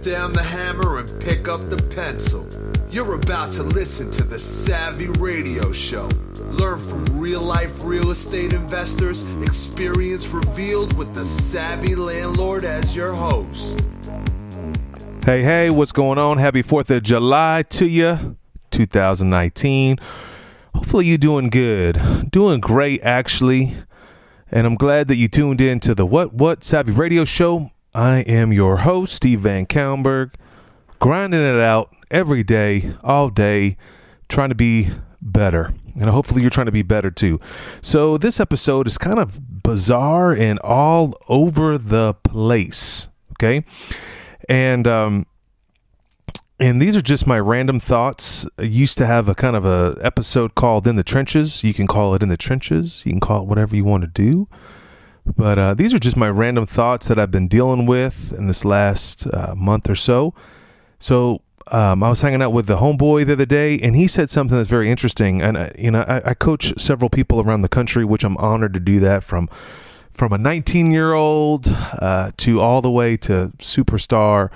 down the hammer and pick up the pencil. You're about to listen to the Savvy Radio Show. Learn from real-life real estate investors, experience revealed with the Savvy Landlord as your host. Hey, what's going on? Happy 4th of July to you, 2019. Hopefully you're doing good. Doing great, actually. And I'm glad that you tuned in to the What Savvy Radio Show. I am your host, Steve VanCauwenbergh, grinding it out every day, all day, trying to be better. And hopefully you're trying to be better too. So this episode is kind of bizarre and all over the place, okay? And these are just my random thoughts. I used to have a kind of a episode called In the Trenches. You can call it In the Trenches. You can call it whatever you want to do. But these are just my random thoughts that I've been dealing with in this last month or so. So I was hanging out with the homeboy the other day, and he said something that's very interesting. And I coach several people around the country, which I'm honored to do that, from a 19-year-old to all the way to superstar,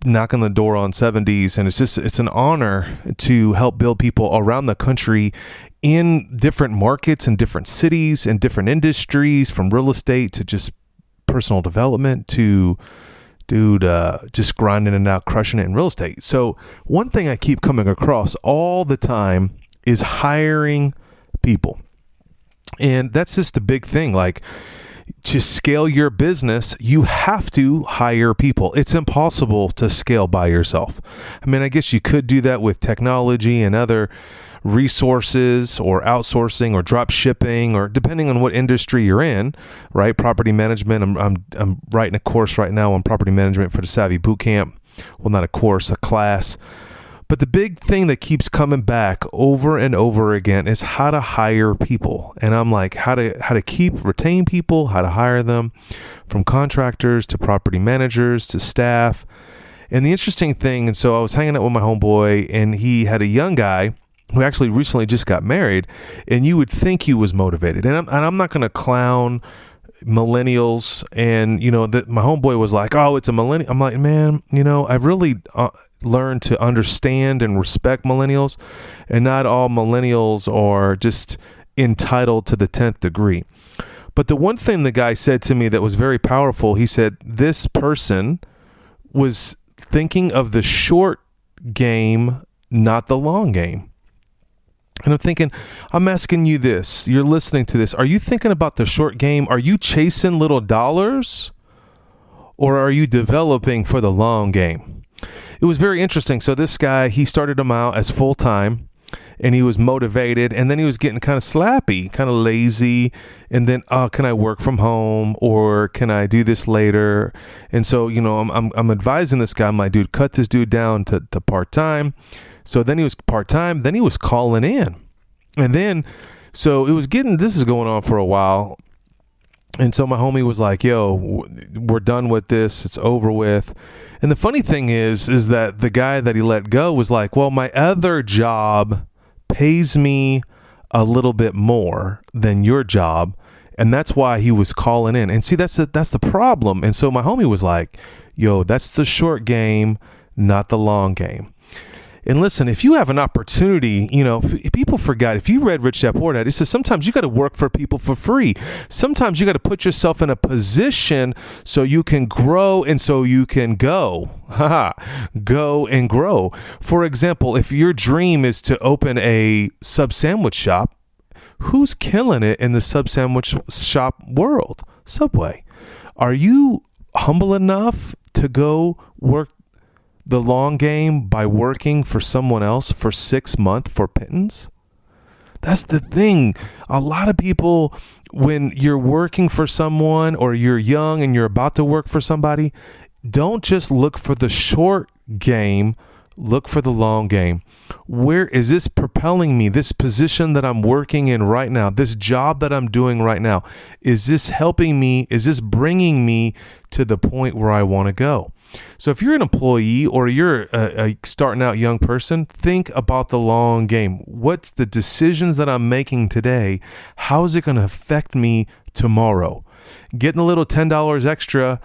knocking the door on 70s. And it's an honor to help build people around the country in different markets and different cities and different industries, from real estate to just personal development to just grinding it out, crushing it in real estate. So one thing I keep coming across all the time is hiring people. And that's just a big thing. Like, to scale your business, you have to hire people. It's impossible to scale by yourself. I mean, I guess you could do that with technology and other resources, or outsourcing, or drop shipping, or depending on what industry you're in, right? Property management. I'm writing a course right now on property management for the Savvy Bootcamp. Well, not a course, a class. But the big thing that keeps coming back over and over again is how to hire people. And I'm like, how to retain people, how to hire them, from contractors to property managers to staff. And the interesting thing, and so I was hanging out with my homeboy, and he had a young guy who actually recently just got married, and you would think he was motivated. And I'm not going to clown millennials. And, my homeboy was like, oh, it's a millennial. I'm like, man, I've really learned to understand and respect millennials, and not all millennials are just entitled to the 10th degree. But the one thing the guy said to me that was very powerful, he said, this person was thinking of the short game, not the long game. And I'm thinking, I'm asking you this, you're listening to this. Are you thinking about the short game? Are you chasing little dollars, or are you developing for the long game? It was very interesting. So this guy, he started him out as full-time, and he was motivated, and then he was getting kind of slappy, kind of lazy. And then, can I work from home, or can I do this later? And so, I'm advising this guy. I'm like, dude, cut this dude down to part-time. So then he was part-time, then he was calling in. And then, so this is going on for a while. And so my homie was like, yo, we're done with this. It's over with. And the funny thing is that the guy that he let go was like, well, my other job pays me a little bit more than your job. And that's why he was calling in. And see, that's the problem. And so my homie was like, yo, that's the short game, not the long game. And listen, if you have an opportunity, people forgot. If you read Rich Dad Poor Dad, it says sometimes you got to work for people for free. Sometimes you got to put yourself in a position so you can grow and so you can go. Go and grow. For example, if your dream is to open a sub sandwich shop, who's killing it in the sub sandwich shop world? Subway. Are you humble enough to go work the long game by working for someone else for 6 months for pittance? That's the thing. A lot of people, when you're working for someone, or you're young and you're about to work for somebody, don't just look for the short game, look for the long game. Where is this propelling me? This position that I'm working in right now, this job that I'm doing right now, is this helping me? Is this bringing me to the point where I want to go? So if you're an employee, or you're a starting out young person, think about the long game. What's the decisions that I'm making today? How is it going to affect me tomorrow? Getting a little $10 extra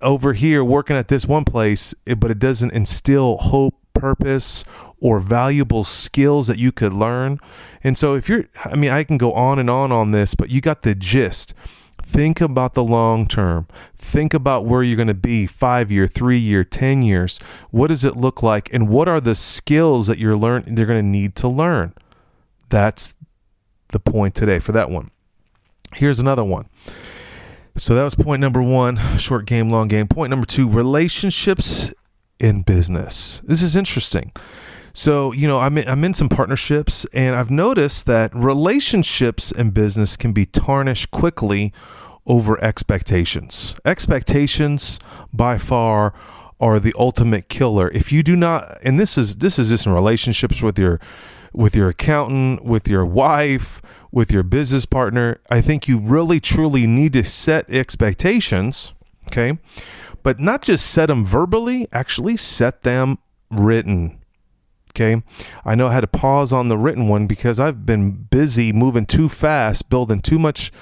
over here working at this one place, but it doesn't instill hope, purpose, or valuable skills that you could learn. And so I can go on and on this, but you got the gist. Think about the long term. Think about where you're going to be 5 year, 3 year, 10 years. What does it look like? And what are the skills that they're going to need to learn? That's the point today for that one. Here's another one. So that was point number 1, short game, long game. Point number 2, relationships in business. This is interesting. So, I'm in some partnerships, and I've noticed that relationships in business can be tarnished quickly over expectations. Expectations by far are the ultimate killer. If you do not, and this is just in relationships with your accountant, with your wife, with your business partner, I think you really truly need to set expectations, okay? But not just set them verbally, actually set them written. Okay. I know I had to pause on the written one because I've been busy moving too fast, building too much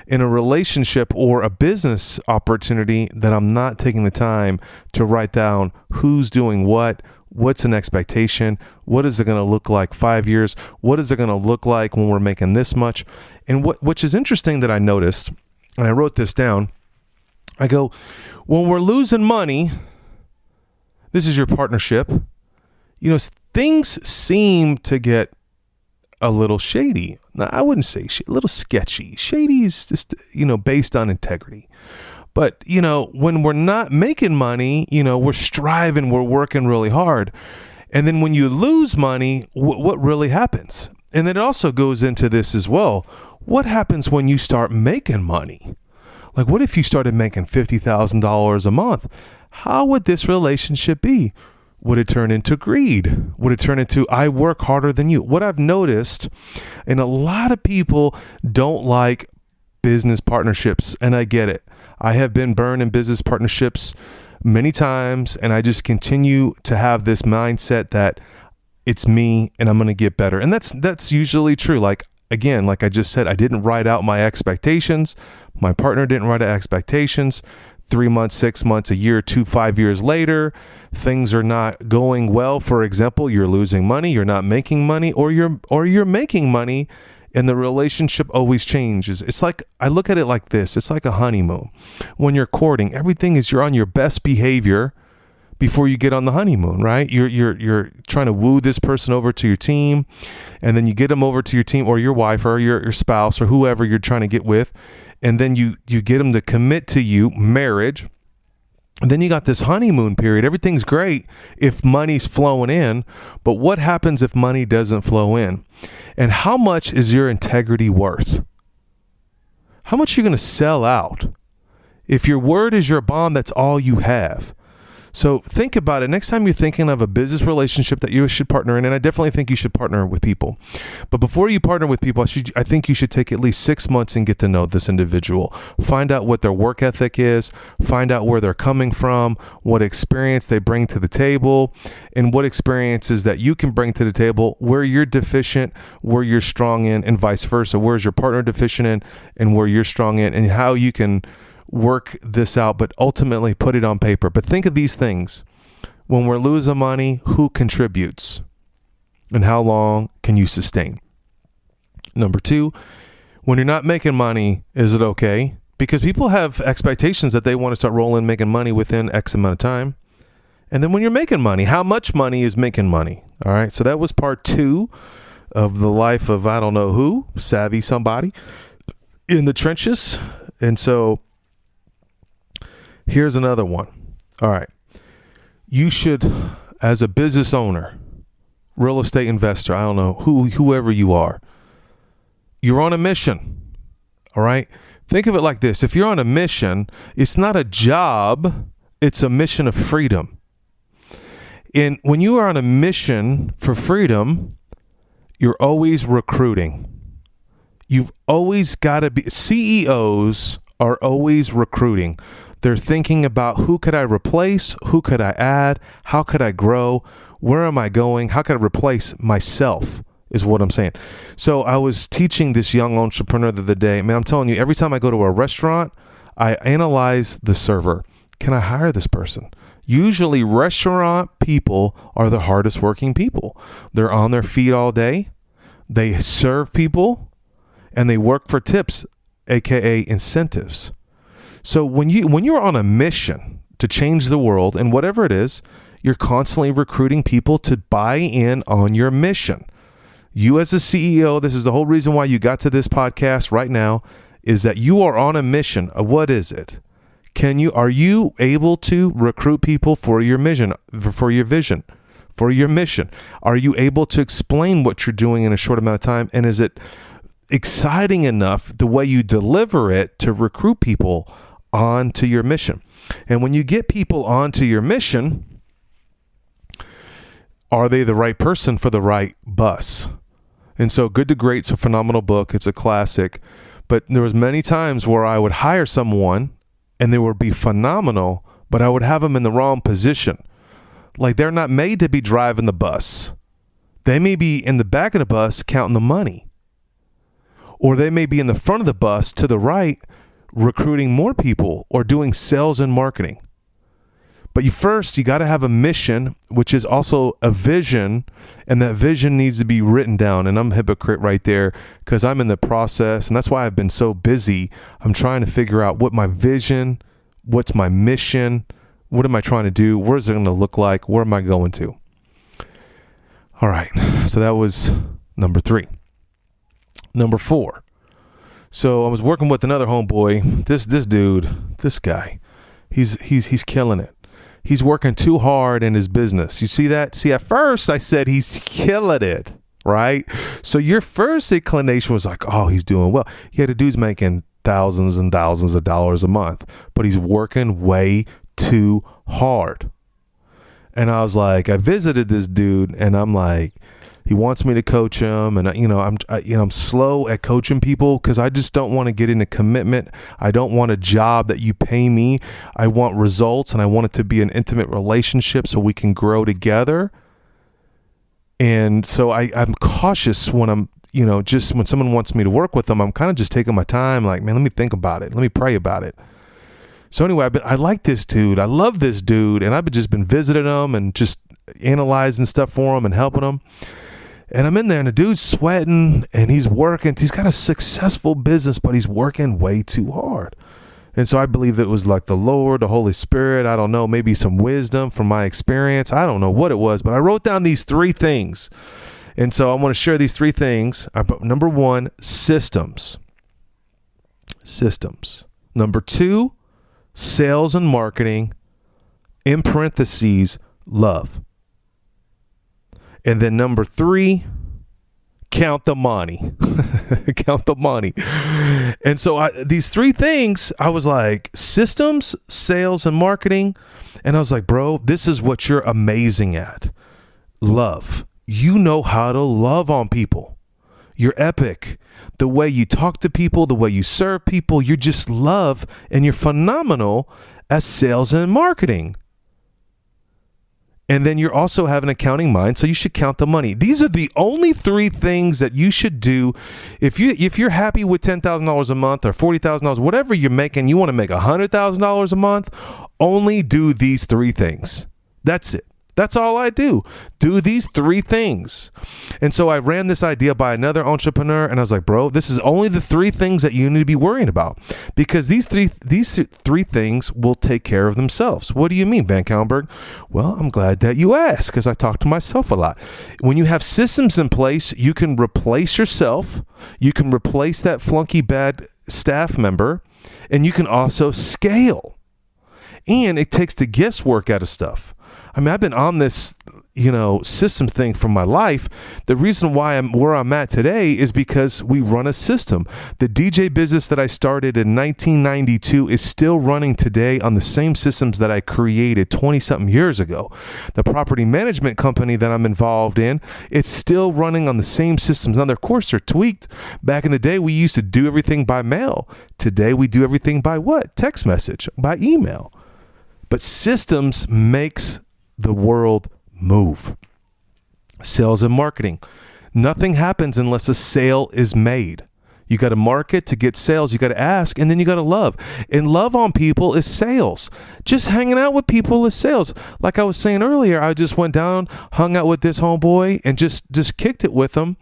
in a relationship or a business opportunity that I'm not taking the time to write down who's doing what's an expectation, what is it going to look like 5 years, what is it going to look like when we're making this much. And which is interesting that I noticed, and I wrote this down, I go, when we're losing money, this is your partnership, things seem to get a little shady. Now, I wouldn't say a little sketchy. Shady is just, based on integrity. But, when we're not making money, we're striving, we're working really hard. And then when you lose money, what really happens? And then it also goes into this as well. What happens when you start making money? Like, what if you started making $50,000 a month? How would this relationship be? Would it turn into greed? Would it turn into, I work harder than you? What I've noticed, and a lot of people don't like business partnerships, and I get it. I have been burned in business partnerships many times, and I just continue to have this mindset that it's me and I'm going to get better. And that's usually true. Like, again, like I just said, I didn't write out my expectations. My partner didn't write out expectations. 3 months, 6 months, a year, 2, 5 years later, things are not going well. For example, you're losing money, you're not making money, or you're making money, and the relationship always changes. It's like, I look at it like this. It's like a honeymoon. When you're courting, everything is you're on your best behavior before you get on the honeymoon, right? You're trying to woo this person over to your team, and then you get them over to your team, or your wife or your spouse or whoever you're trying to get with. And then you get them to commit to you, marriage. And then you got this honeymoon period. Everything's great if money's flowing in, but what happens if money doesn't flow in? And how much is your integrity worth? How much are you going to sell out? If your word is your bond, that's all you have. So think about it. Next time you're thinking of a business relationship that you should partner in, and I definitely think you should partner with people. But before you partner with people, I think you should take at least 6 months and get to know this individual. Find out what their work ethic is. Find out where they're coming from, what experience they bring to the table, and what experiences that you can bring to the table, where you're deficient, where you're strong in, and vice versa. Where's your partner deficient in, and where you're strong in, and how you can work this out, but ultimately put it on paper. But think of these things. When we're losing money, who contributes? And how long can you sustain? Number 2, when you're not making money, is it okay? Because people have expectations that they want to start rolling, making money within X amount of time. And then when you're making money, how much money is making money? All right. So that was part 2 of the life of, I don't know who, savvy somebody in the trenches. And so here's another one. All right. You should, as a business owner, real estate investor, I don't know, whoever you are, you're on a mission. All right. Think of it like this. If you're on a mission, it's not a job. It's a mission of freedom. And when you are on a mission for freedom, you're always recruiting. You've always got to be, CEOs are always recruiting. They're thinking about who could I replace? Who could I add? How could I grow? Where am I going? How could I replace myself is what I'm saying. So I was teaching this young entrepreneur the other day. Man, I'm telling you, every time I go to a restaurant, I analyze the server. can I hire this person? Usually restaurant people are the hardest working people. They're on their feet all day. They serve people and they work for tips, aka incentives. So when you're on a mission to change the world and whatever it is, you're constantly recruiting people to buy in on your mission. You as a CEO, this is the whole reason why you got to this podcast right now, is that you are on a mission. What is it? Are you able to recruit people for your mission, for your vision, for your mission? Are you able to explain what you're doing in a short amount of time? And is it exciting enough the way you deliver it to recruit people onto your mission? And when you get people onto your mission, are they the right person for the right bus? And so Good to Great's a phenomenal book. It's a classic. But there was many times where I would hire someone and they would be phenomenal, but I would have them in the wrong position. Like they're not made to be driving the bus. They may be in the back of the bus counting the money. Or they may be in the front of the bus to the right recruiting more people or doing sales and marketing. But you got to have a mission, which is also a vision, and that vision needs to be written down. And I'm a hypocrite right there because I'm in the process, and that's why I've been so busy. I'm trying to figure out what my vision, what's my mission, what am I trying to do, where's it going to look like, where am I going to? All right, so that was number 3. Number 4. So I was working with another homeboy. This dude, this guy, he's killing it. He's working too hard in his business. You see that? See, at first I said he's killing it, right? So your first inclination was like, oh, he's doing well. Yeah, the dude's making thousands and thousands of dollars a month, but he's working way too hard. And I was like, I visited this dude and I'm like, he wants me to coach him, and I'm slow at coaching people because I just don't want to get into commitment. I don't want a job that you pay me. I want results, and I want it to be an intimate relationship so we can grow together. And so I'm cautious when I'm, just when someone wants me to work with them, I'm kind of just taking my time. Like, man, let me think about it. Let me pray about it. So anyway, I like this dude. I love this dude, and I've just been visiting him and just analyzing stuff for him and helping him. And I'm in there and the dude's sweating and he's working. He's got a successful business, but he's working way too hard. And so I believe it was like the Lord, the Holy Spirit. I don't know, maybe some wisdom from my experience. I don't know what it was, but I wrote down these 3 things. And so I want to share these 3 things. Number 1, systems. Number 2, sales and marketing, in parentheses, love. And then number 3, count the money. Count the money. And so these 3 things, I was like, systems, sales, and marketing. And I was like, bro, this is what you're amazing at. Love. You know how to love on people. You're epic. The way you talk to people, the way you serve people, you just love, and you're phenomenal at sales and marketing. And then you're also have an accounting mind, so you should count the money. These are the only 3 things that you should do. If you're happy with $10,000 a month or $40,000, whatever you're making, you want to make $100,000 a month, only do these 3 things. That's it. That's all I do. Do these 3 things. And so I ran this idea by another entrepreneur, and I was like, bro, this is only the 3 things that you need to be worrying about, because these three things will take care of themselves. What do you mean, VanCauwenbergh? Well, I'm glad that you asked, because I talk to myself a lot. When you have systems in place, you can replace yourself. You can replace that flunky bad staff member, and you can also scale. And it takes the guesswork out of stuff. I mean, I've been on this, system thing for my life. The reason why I'm where I'm at today is because we run a system. The DJ business that I started in 1992 is still running today on the same systems that I created 20-something years ago. The property management company that I'm involved in, it's still running on the same systems. Now, of course, they're tweaked. Back in the day, we used to do everything by mail. Today, we do everything by what? Text message, by email. But systems makes the world move. Sales and marketing. Nothing happens unless a sale is made. You got to market to get sales. You got to ask, and then you got to love. And love on people is sales. Just hanging out with people is sales. Like I was saying earlier, I just went down, hung out with this homeboy, and just kicked it with him.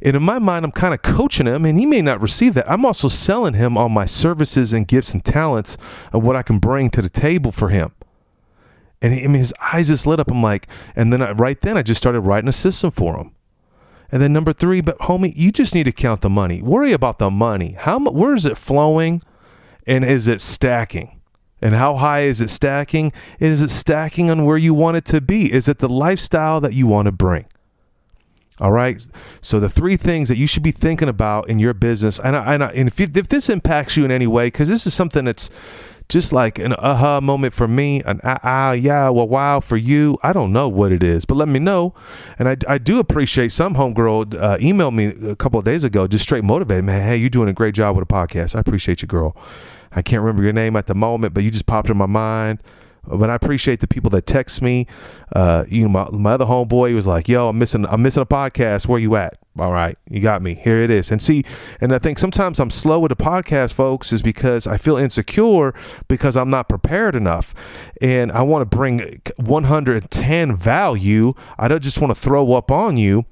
And in my mind, I'm kind of coaching him, and he may not receive that. I'm also selling him on my services and gifts and talents and what I can bring to the table for him. And his eyes just lit up. I'm like, and then I just started writing a system for him. And then number 3, but homie, you just need to count the money. Worry about the money. Where is it flowing, and is it stacking? And how high is it stacking? Is it stacking on where you want it to be? Is it the lifestyle that you want to bring? All right. So the 3 things that you should be thinking about in your business, and if this impacts you in any way, because this is something that's just like an aha moment for me, an wow for you. I don't know what it is, but let me know. And I do appreciate some homegirl emailed me a couple of days ago, just straight motivated, man. Hey, you're doing a great job with a podcast. I appreciate you, girl. I can't remember your name at the moment, but you just popped in my mind. But I appreciate the people that text me. My other homeboy was like, yo, I'm missing a podcast. Where you at? All right, you got me. Here it is. And I think sometimes I'm slow with the podcast, folks, is because I feel insecure because I'm not prepared enough. And I want to bring 110 value. I don't just want to throw up on you.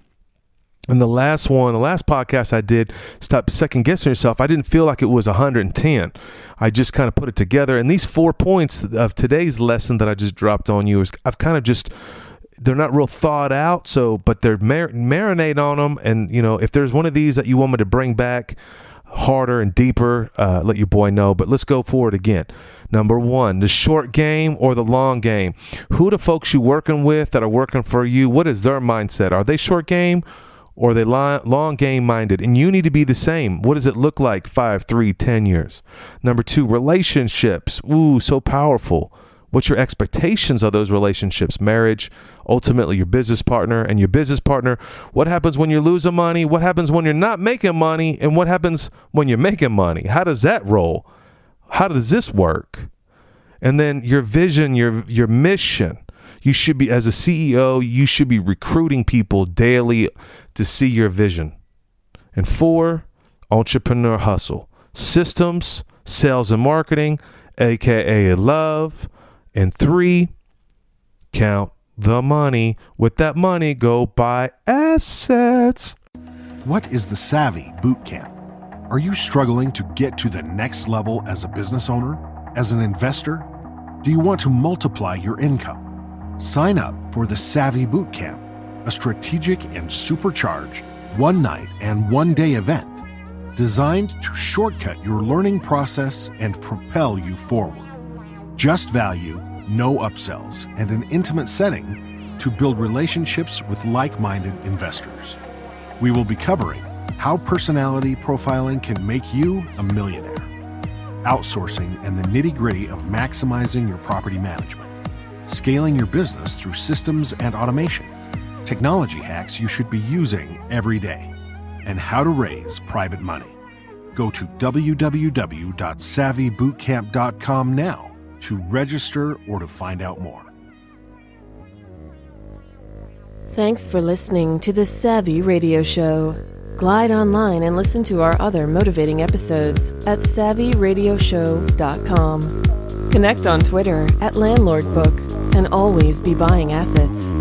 And the last podcast I did, stop second guessing yourself. I didn't feel like it was 110. I just kind of put it together. And these 4 points of today's lesson that I just dropped on you is I've kind of just, they're not real thought out. But they're marinate on them. And if there's one of these that you want me to bring back harder and deeper, let your boy know. But let's go forward again. Number 1, the short game or the long game. Who the folks you working with that are working for you? What is their mindset? Are they short game? Or are they long game minded? And you need to be the same. What does it look like 5, 3, 10 years? Number 2, relationships. Ooh, so powerful. What's your expectations of those relationships? Marriage, ultimately your business partner, and your business partner. What happens when you're losing money? What happens when you're not making money? And what happens when you're making money? How does that roll? How does this work? And then your vision, your mission. You should be, as a CEO, you should be recruiting people daily to see your vision. And 4, entrepreneur hustle. Systems, sales and marketing, aka love. And 3, count the money. With that money, go buy assets. What is the Savvy Bootcamp? Are you struggling to get to the next level as a business owner? As an investor? Do you want to multiply your income? Sign up for the Savvy Bootcamp, a strategic and supercharged one-night and one-day event designed to shortcut your learning process and propel you forward. Just value, no upsells, and an intimate setting to build relationships with like-minded investors. We will be covering how personality profiling can make you a millionaire, outsourcing and the nitty-gritty of maximizing your property management, scaling your business through systems and automation, technology hacks you should be using every day, and how to raise private money. Go to www.savvybootcamp.com now to register or to find out more. Thanks for listening to the Savvy Radio Show. Glide online and listen to our other motivating episodes at savvyradioshow.com. Connect on Twitter at LandlordBook and always be buying assets.